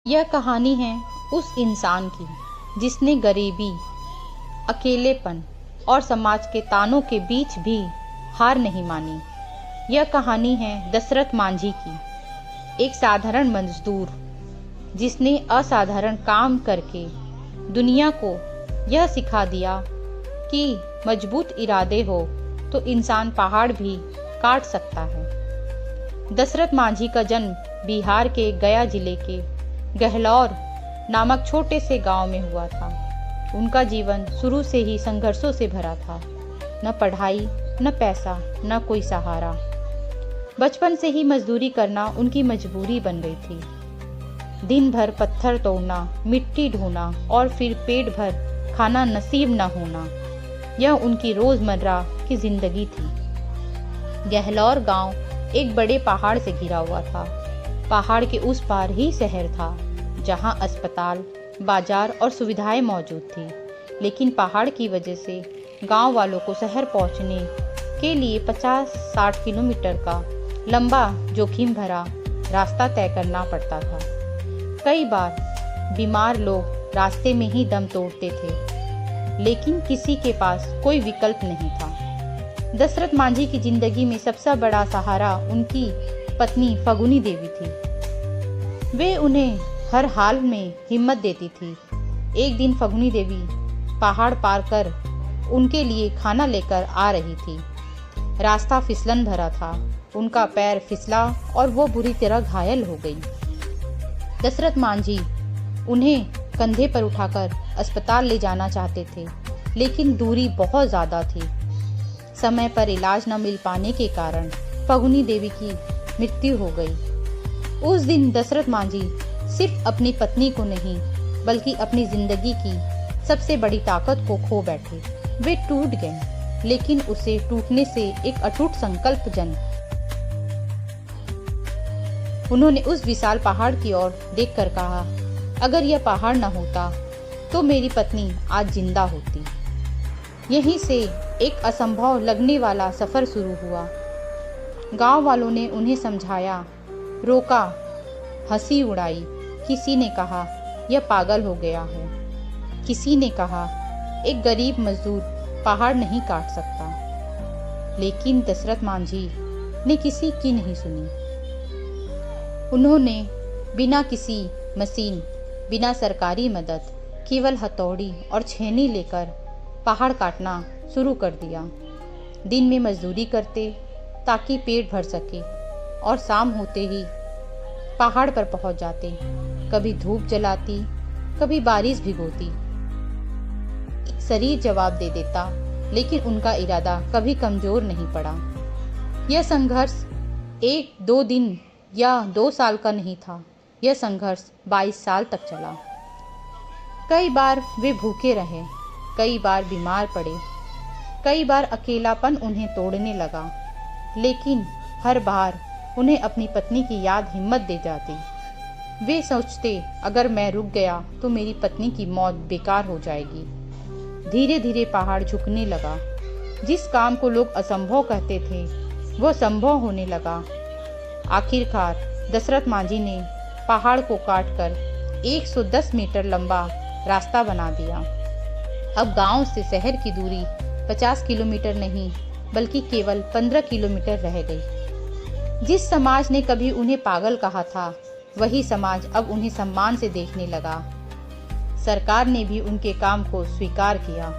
यह कहानी है उस इंसान की जिसने गरीबी, अकेलेपन और समाज के तानों के बीच भी हार नहीं मानी। यह कहानी है दशरथ मांझी की, एक साधारण मजदूर जिसने असाधारण काम करके दुनिया को यह सिखा दिया कि मजबूत इरादे हो तो इंसान पहाड़ भी काट सकता है। दशरथ मांझी का जन्म बिहार के गया जिले के गहलौर नामक छोटे से गांव में हुआ था। उनका जीवन शुरू से ही संघर्षों से भरा था। न पढ़ाई, न पैसा, न कोई सहारा। बचपन से ही मजदूरी करना उनकी मजबूरी बन गई थी। दिन भर पत्थर तोड़ना, मिट्टी ढोना और फिर पेट भर खाना नसीब न होना, यह उनकी रोजमर्रा की जिंदगी थी। गहलौर गांव एक बड़े पहाड़ से घिरा हुआ था। पहाड़ के उस पार ही शहर था जहां अस्पताल, बाजार और सुविधाएं मौजूद थी। लेकिन पहाड़ की वजह से गांव वालों को शहर पहुंचने के लिए 50-60 किलोमीटर का लंबा जोखिम भरा रास्ता तय करना पड़ता था। कई बार बीमार लोग रास्ते में ही दम तोड़ते थे, लेकिन किसी के पास कोई विकल्प नहीं था। दशरथ मांझी की जिंदगी में सबसे बड़ा सहारा उनकी पत्नी फगुनी देवी थी। वे उन्हें हर हाल में हिम्मत देती थी। एक दिन फगुनी देवी पहाड़ पार कर उनके लिए खाना लेकर आ रही थी। रास्ता फिसलन भरा था। उनका पैर फिसला और वो बुरी तरह घायल हो गई। दशरथ मांझी उन्हें कंधे पर उठाकर अस्पताल ले जाना चाहते थे, लेकिन दूरी बहुत ज़्यादा थी। समय पर इलाज न मिल पाने के कारण फगुनी देवी की मृत्यु हो गई। उस दिन दशरथ मांझी सिर्फ अपनी पत्नी को नहीं, बल्कि अपनी जिंदगी की सबसे बड़ी ताकत को खो बैठे। वे टूट गए, लेकिन उसे टूटने से एक अटूट संकल्प जन्म। उन्होंने उस विशाल पहाड़ की ओर देखकर कहा, अगर यह पहाड़ न होता तो मेरी पत्नी आज जिंदा होती। यहीं से एक असंभव लगने वाला सफर शुरू हुआ। गांव वालों ने उन्हें समझाया, रोका, हंसी उड़ाई। किसी ने कहा यह पागल हो गया है। किसी ने कहा एक गरीब मजदूर पहाड़ नहीं काट सकता। लेकिन दशरथ मांझी ने किसी की नहीं सुनी। उन्होंने बिना किसी मशीन, बिना सरकारी मदद, केवल हथौड़ी और छेनी लेकर पहाड़ काटना शुरू कर दिया। दिन में मजदूरी करते ताकि पेट भर सके और शाम होते ही पहाड़ पर पहुंच जाते। कभी धूप जलाती, कभी बारिश भिगोती। शरीर जवाब दे देता, लेकिन उनका इरादा कभी कमजोर नहीं पड़ा। यह संघर्ष 1-2 दिन या 2 साल का नहीं था। यह संघर्ष 22 साल तक चला। कई बार वे भूखे रहे, कई बार बीमार पड़े, कई बार अकेलापन उन्हें तोड़ने लगा, लेकिन हर बार उन्हें अपनी पत्नी की याद हिम्मत दे जाती। वे सोचते, अगर मैं रुक गया तो मेरी पत्नी की मौत बेकार हो जाएगी। धीरे धीरे पहाड़ झुकने लगा। जिस काम को लोग असंभव कहते थे, वो संभव होने लगा। आखिरकार दशरथ मांझी ने पहाड़ को काटकर 110 मीटर लंबा रास्ता बना दिया। अब गांव से शहर की दूरी 50 किलोमीटर नहीं, बल्कि केवल 15 किलोमीटर रह गई। जिस समाज ने कभी उन्हें पागल कहा था, वही समाज अब उन्हें सम्मान से देखने लगा। सरकार ने भी उनके काम को स्वीकार किया।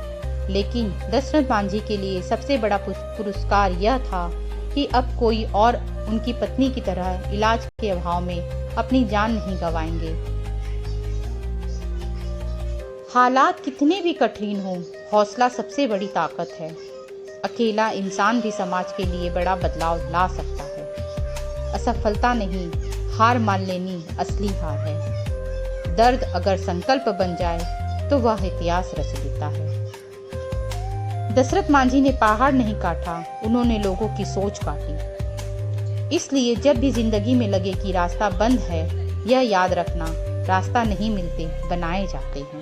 लेकिन दशरथ मांझी के लिए सबसे बड़ा पुरस्कार यह था कि अब कोई और उनकी पत्नी की तरह इलाज के अभाव में अपनी जान नहीं गंवाएंगे। हालात कितने भी कठिन हों, हौसला सबसे बड़ी ताकत है। अकेला इंसान भी समाज के लिए बड़ा बदलाव ला सकता है। असफलता नहीं, हार मान लेनी असली हार है। दर्द अगर संकल्प बन जाए तो वह इतिहास रच देता है। दशरथ मांझी ने पहाड़ नहीं काटा, उन्होंने लोगों की सोच काटी। इसलिए जब भी जिंदगी में लगे कि रास्ता बंद है, यह याद रखना, रास्ता नहीं मिलते, बनाए जाते हैं।